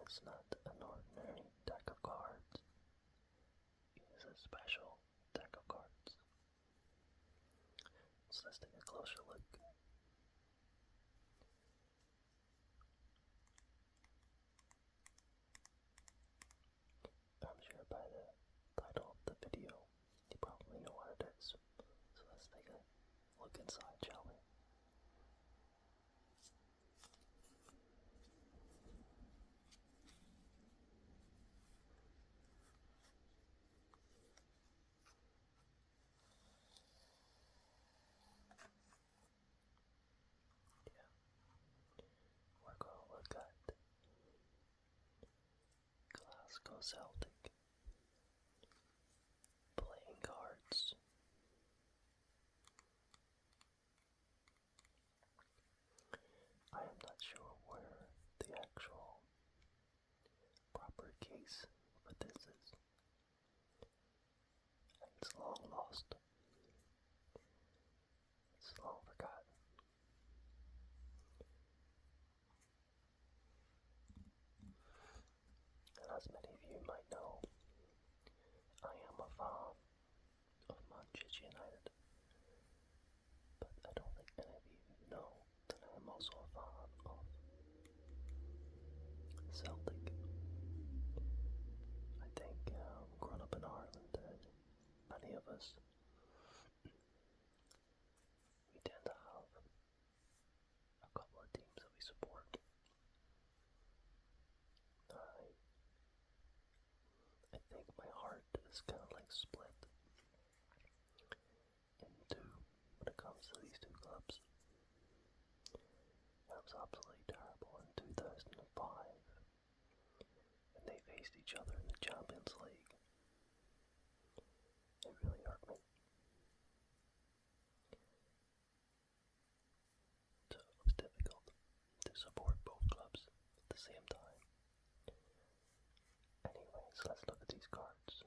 is not an ordinary deck of cards. It is a special deck of cards. So let's take a closer look. I'm sure by the title of the video, you probably know what it is. So let's take a look inside, shall we? We're going to look at Glasgow Celtic playing cards. I am not sure where the actual proper case for this is. It's long lost. It's long forgotten. And as many of you might know, I am a fan of Manchester United. But I don't think any of you know that I am also a fan of Celtic. I think growing up in Ireland, many of us, we tend to have a couple of teams that we support. I think my heart is kind of like split in two when it comes to these two clubs. It was absolutely terrible in 2005 when they faced each other in the Champions League. It really hurt me. So it was difficult to support both clubs at the same time. Anyways, let's look at these cards.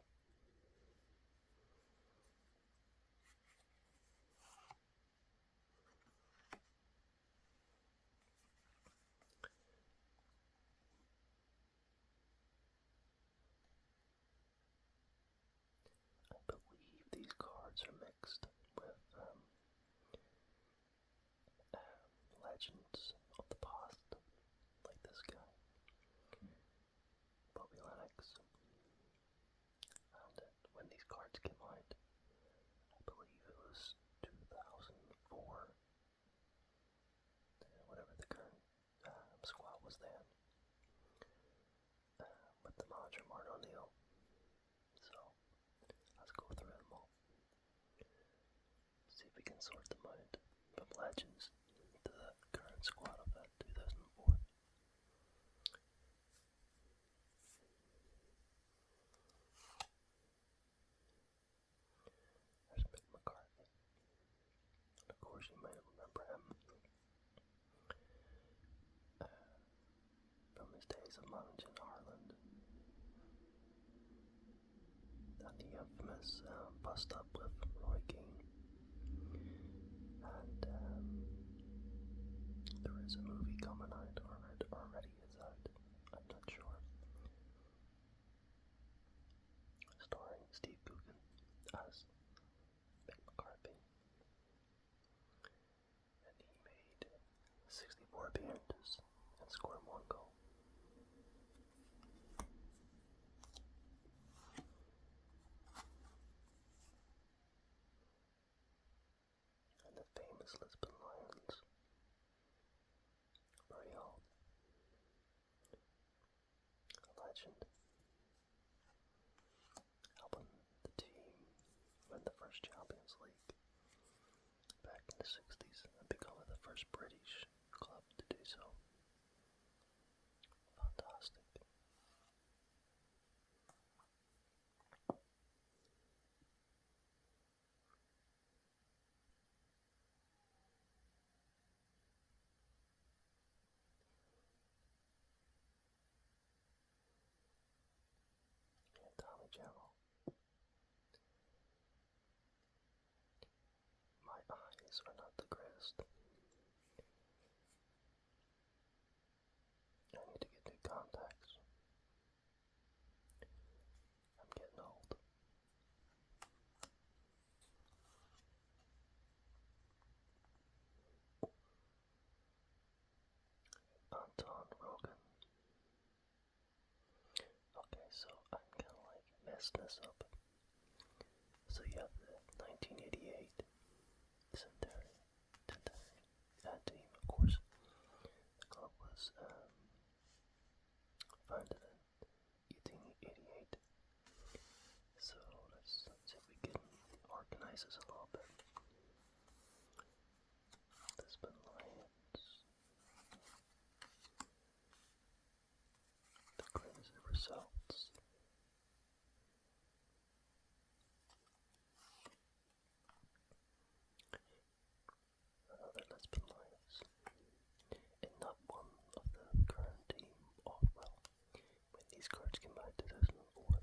I believe these cards are mixed with legends of the past, like this guy, Bobby Lennox. And when these cards came out, I believe it was 2004, whatever the current squad was then, with the manager Martin O'Neill. So let's go through them all. See if we can sort them out from legends to the current squad of that 2004. There's Mick McCarthy. Of course, you might remember him from his days of managing Ireland. And the infamous bust-up with Roy Keane. And there is a movie coming out, or already is out, I'm not sure, starring Steve Coogan as Mick McCarthy. And he made 64 appearances and scored 1 goal. And the famous Lisbon Lions, very old, a legend, helping the team win the first Champions League back in the 60s and becoming the first British club to do so. Fantastic. And Tommy General. My eyes are not the greatest. I need to get new contacts. messed this up. So you have the 1988 centenary team, of course. The club was founded in 1888. So let's see if we can organize this a little bit. Lisbon Lions. The greatest results. Another Lisbon Lions. And not one of the current team. Oh, well, when these cards came out in 2004.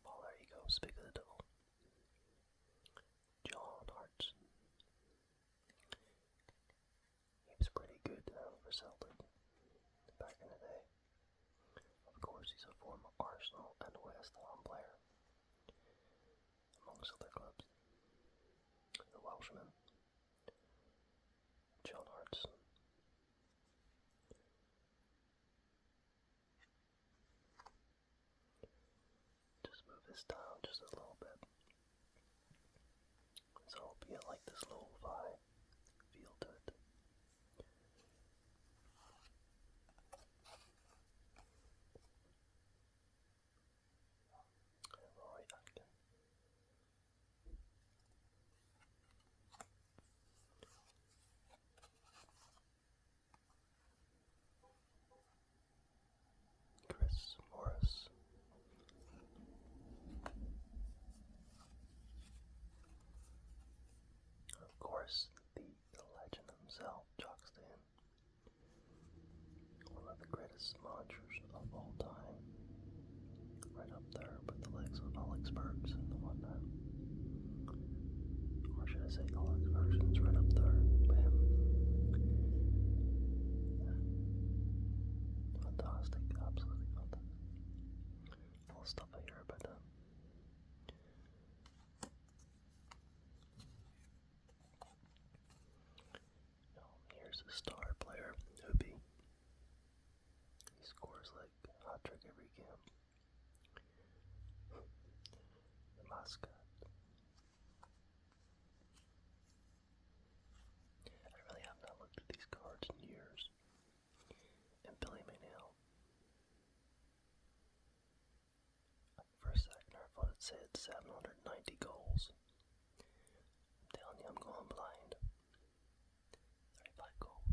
Well, there you go. Speak of the devil. John Hartson. He was pretty good for Celtic back in the day. Of course, he's a former Arsenal and West Ham player, amongst other clubs. The Welshman, John Hartson. Just move this down just a little bit. So it'll be like this lo-fi feel to it. Roy Atkin. Chris Morris. Of course, the legend himself, Jock Stan. One of the greatest managers of all time. Right up there with the likes of Alex Ferguson and whatnot. Or should I say Alex Ferguson's right up there with him. Fantastic, absolutely fantastic. All the stuff I hear about them. Here's a star player, Hoopy. He scores like a hat trick every game. The mascot. I really have not looked at these cards in years. And Billy Maynell. For a second I thought it said 790 goals. I'm telling you, I'm going blind. 35 goals.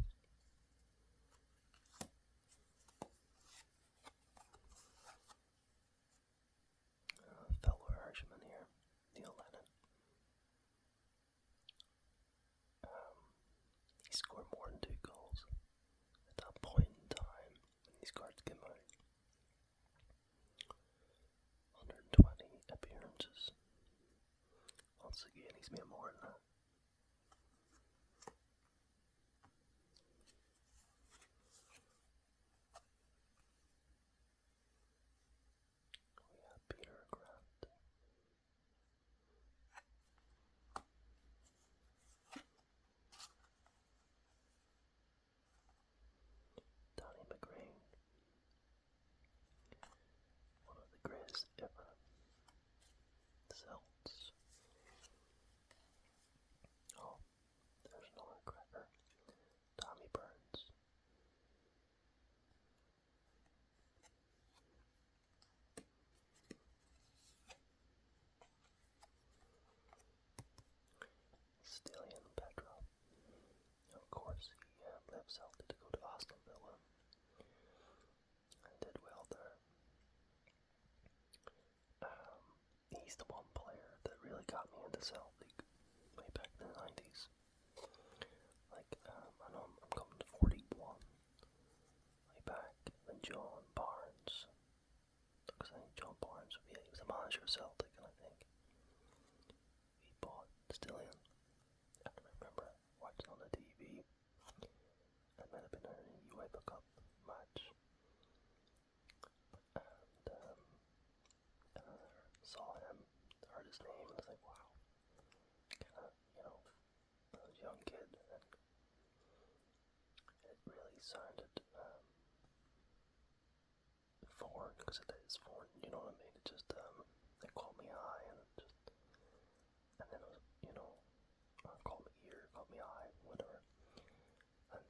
Fellow Irishman here, Neil Lennon. He scored more than 2 goals at that point in time when these cards came out. 120 appearances. Once again, he's made more than that. We have Peter Grant. Danny McGrain. One of the greatest ever. Celts. Oh, there's another cracker. Tommy Burns. Stillian Petra. Of course, he left Celtic to go to Aston Villa and did well there. He's the one player that really got me into Celtic way back in the 90s. Like, I know I'm coming to 41. Way back when John Barnes, because I think John Barnes, he was the manager of Celtic, and I think he bought Stillian. I remember watching on the TV. It might have been a UEFA Cup match. And I saw him, heard his name, and I was like, wow. Kinda, I was a young kid, and it really sounded foreign, because it is foreign, you know what I mean? It just, they called me eye, and then it was, called me ear, called me eye, whatever. And,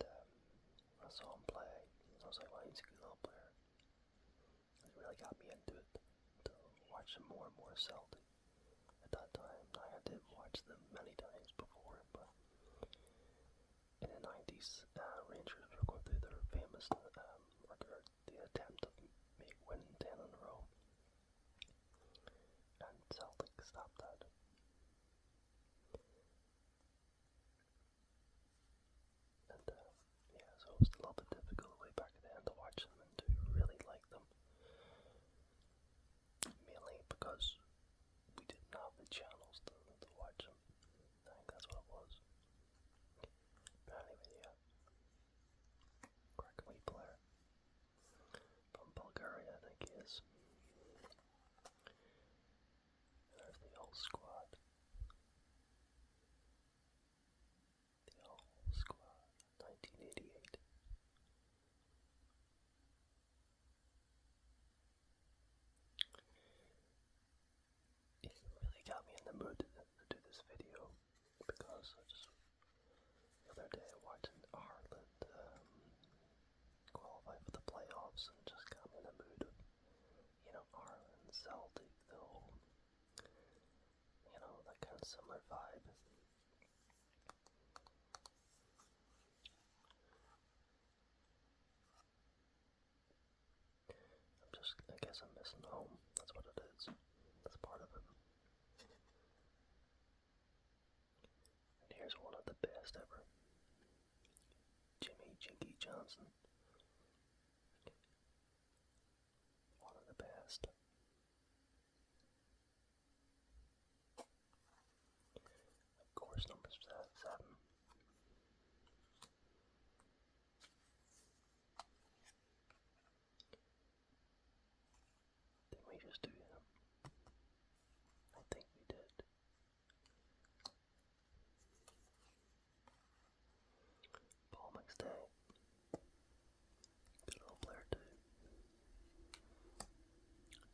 I saw him play, and I was like, wow, he's a good little player. It really got me into it, to watch him more and more Celtic. At that time, I did watch them many times before, but in the 90s, Rangers were going through their famous, or the attempt to win 10 in a row, and Celtic stopped that. And, yeah, so it was a little bit difficult way back then to watch them and to really like them. Mainly because we didn't have the channels to watch them. I think that's what it was. But anyway, yeah. Cracking wee player. From Bulgaria, I think he is. There's the whole squad. The whole squad. 1988. It really got me in the mood to do this video, because I just, the other day, watching Ireland qualify for the playoffs, and just got me in the mood of, Ireland, Celtic, the whole, that kind of similar vibe. I guess I'm missing home. That's what it is. That's part of it. And here's one of the best ever. Jimmy Jinky Johnson. One of the best. Of course, number 7. Did we just do him? I think we did. Paul McStay. Good little player too.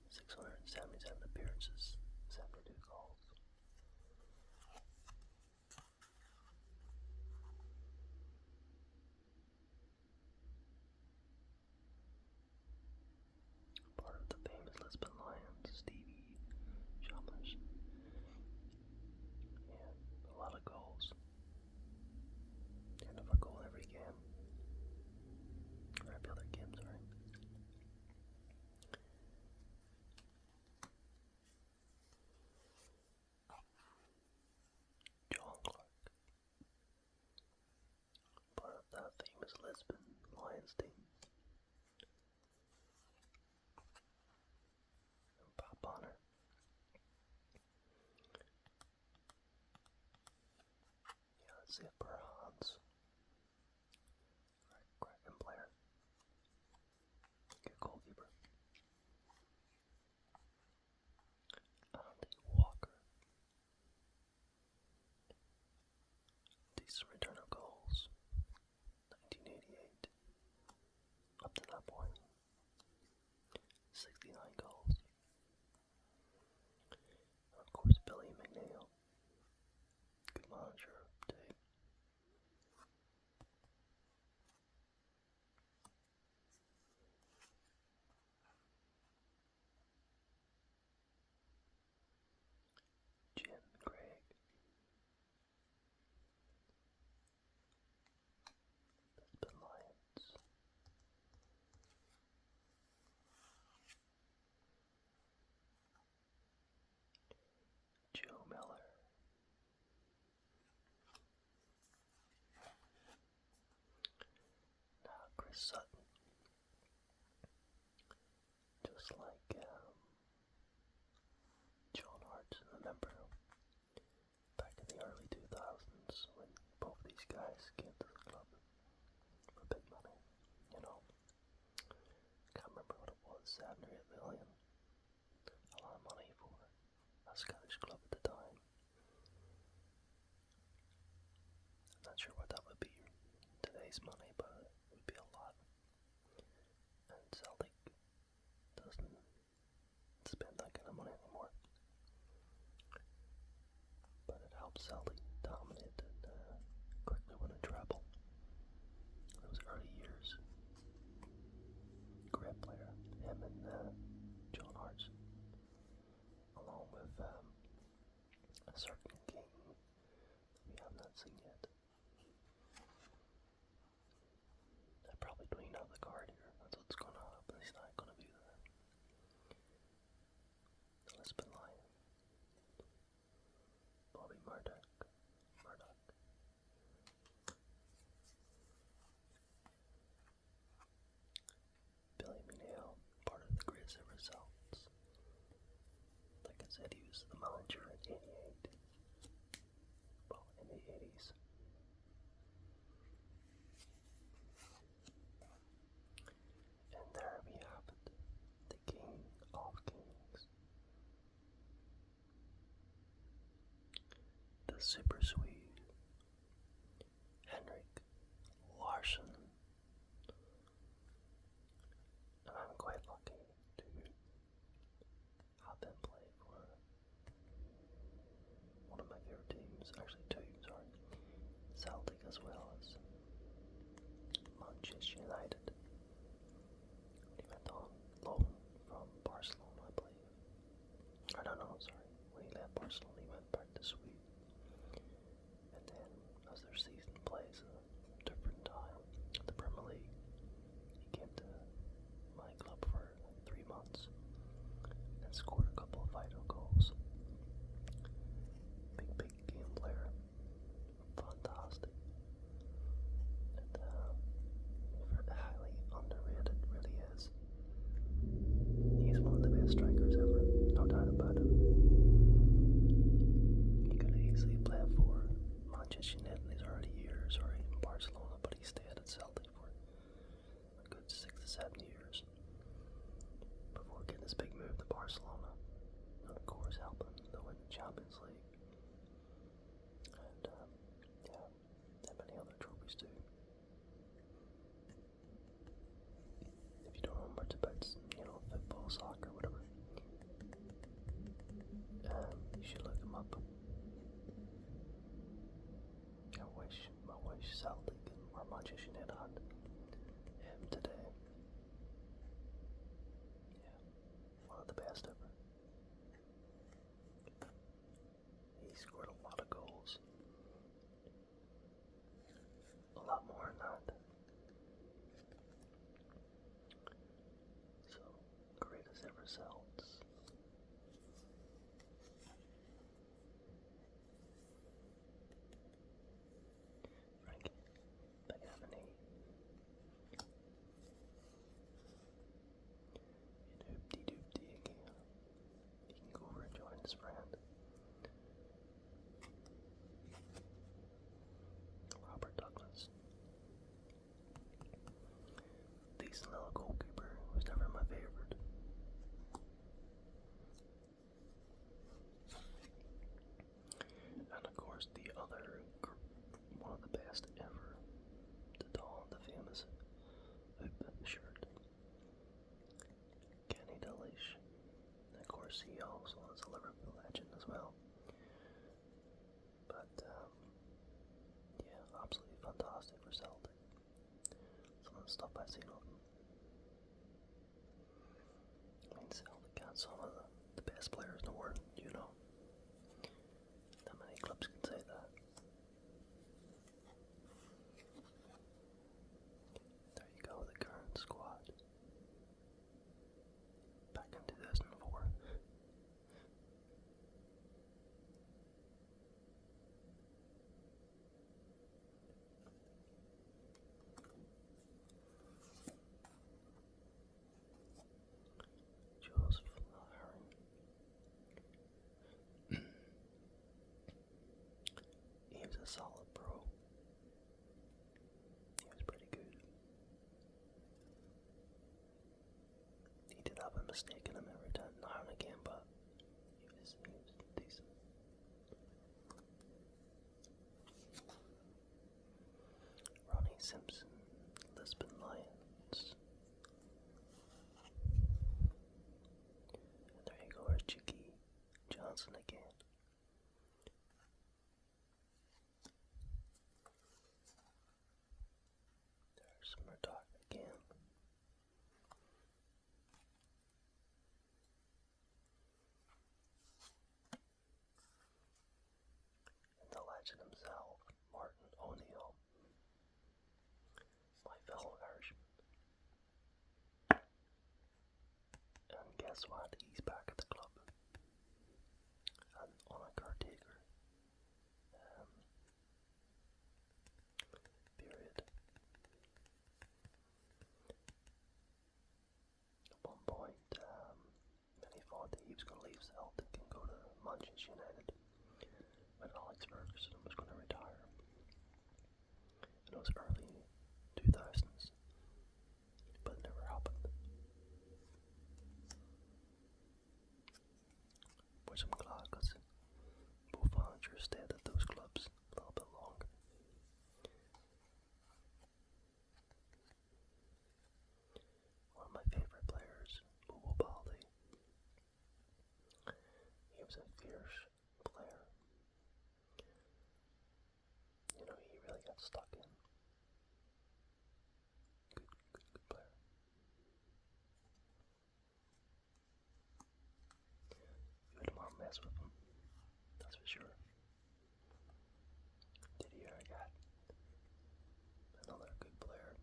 677 appearances, 72 goals. Part of the famous Lisbon Lions, Stevie Chalmers. Yeah, a lot of goals. And if a goal every game. Or every other game, sorry. John Clark. Part of that famous Lisbon Lions team. And Bob Bonner. Yeah, that's it for Hans. Cracking player. Good goalkeeper. Andy Walker. Decent return of goals. 1988. Up to that point. 69 goals. And of course, Billy McNeil. Good manager too. Jim Craig. Lisbon Lions. Joe Miller. Now Chris Sutton. Just like John Hart, remember back in the early 2000s when both these guys came to the club for big money, can't remember what it was, 7 or 8 million. A lot of money for a Scottish club at the time. I'm not sure what that would be today's money, but it would be a lot. And Celtic and he was the manager in '88. Well, in the '80s. And there we have it, the King of Kings. The Super Swede, Henrik Larsson. And I'm quite lucky to have him play for one of my favorite teams, actually two, sorry, Celtic as well as Manchester United. He went on loan from Barcelona, I believe. I don't know, sorry. When he left Barcelona, he went back to Sweden. And then, as their season plays a different time, the Premier League, he came to my club for like 3 months and scored a couple of vital goals. Big game player. Fantastic. And highly underrated, really is. He's one of the best strikers ever, no doubt about it. He could have easily played for Manchester United in his early years or even Barcelona, but he stayed at Celtic for a good 6 to 7 years before getting his big move to Barcelona. And of course helping to win the Champions League. And and many other trophies too. If you don't know much about, football, soccer, whatever, you should look him up. I wish Celtic or Manchester United had him today. Yeah, one of the best ever. He scored a lot of goals. A lot more than that. So, greatest ever Celts. Frankie, back at an E. And hoopty-doopty again. He can go over and join his friend. Robert Douglas. Decent little goalkeeper. Was never my favorite. And of course the other, one of the best ever, to don the famous hoop shirt, Kenny Dalglish. And of course he also is a Liverpool legend as well. But yeah, absolutely fantastic for Celtic. Some of the stuff I've seen of him. I mean, Celtic got some of the best players in the world, Not many clubs can say that. There you go, the current squad. Back in 2004. Jules Fleury. He was a solid pro. He was pretty good. He did have a mistake in him every time, now and again, but he was decent. Ronnie Simpson, Lisbon Lions. And there you go, our Chicky Johnson again. There's Murdoch again. And the legend himself, Martin O'Neill, my fellow Irishman. And guess what? He's back at the club. And on a caretaker period. At one point, when he thought that he was going to leave Celtic and go to was early 2000s, but it never happened. Which I'm glad, because Buffon sure stayed at those clubs a little bit longer. One of my favorite players, Bobo Baldi. He was a fierce player. You know, he really got stuck in. Good player. You wouldn't want to mess with him, that's for sure. Did you hear that? Another good player.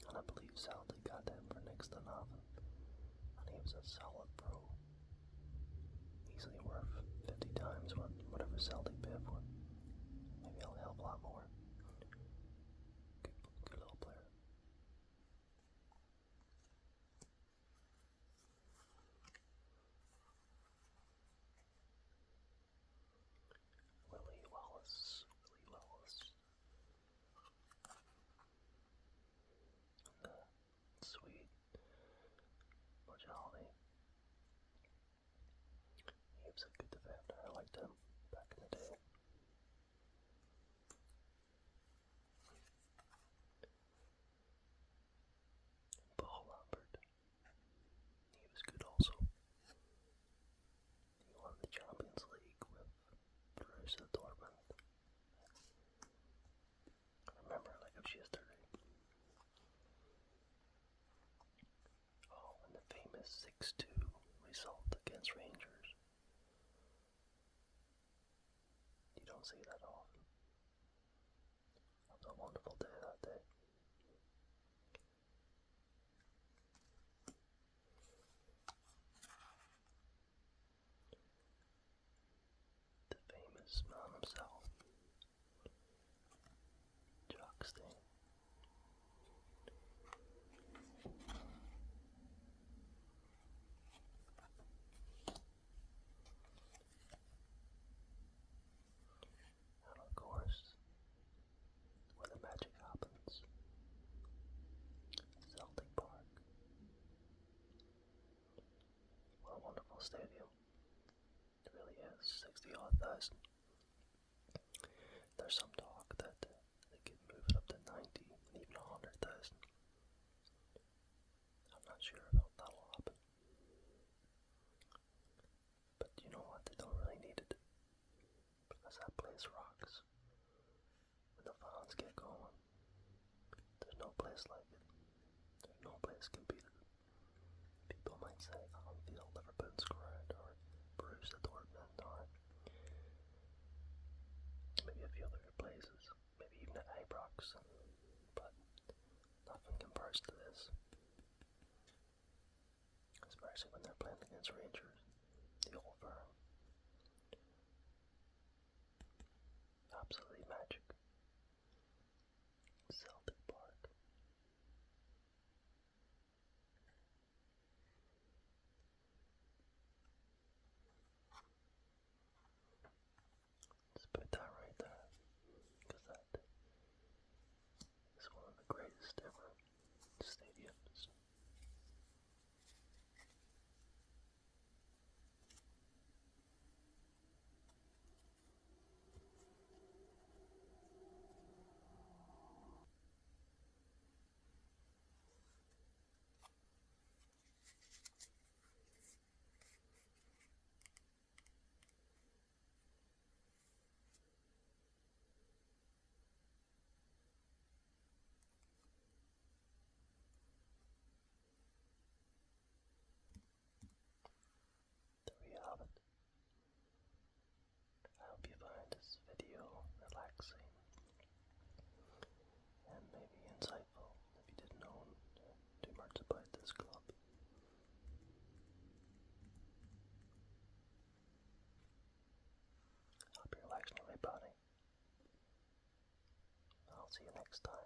And I believe Celtic got him for next to nothing. And he was a solid pro. Easily worth 50 times whatever Celtic paid for. Maybe a hell of a lot more. Good little player. Willie Wallace. And the Swede Morjalny. He was a good defender. I liked him back in the day. Paul Lambert. He was good also. He won the Champions League with Borussia Dortmund. I remember like it was yesterday. Oh, and the famous 6-2 result against Rangers. You don't see that often. It was a wonderful day that day. The famous man himself, Jock Stein. And of course, where the magic happens, Celtic Park. What a wonderful stadium. It really is. 60-odd thousand. There's some talk that they could move it up to 90, even 100,000. I'm not sure if that'll happen. But you know what? They don't really need it. Because that place rocks. When the fans get going, there's no place like it. There's no place can beat it. People might say Anfield, Liverpool's ground, or Borussia Dortmund, or maybe a few other places, maybe even at Ibrox, but nothing compares to this. Especially when they're playing against Rangers, the old firm. Absolutely magic. Celtic Park. Let's put that right there, because that is one of the greatest ever stadiums. There we have it. I hope you find this video relaxing and maybe insightful if you didn't know too much about this club. Hope you're relaxing, everybody. I'll see you next time.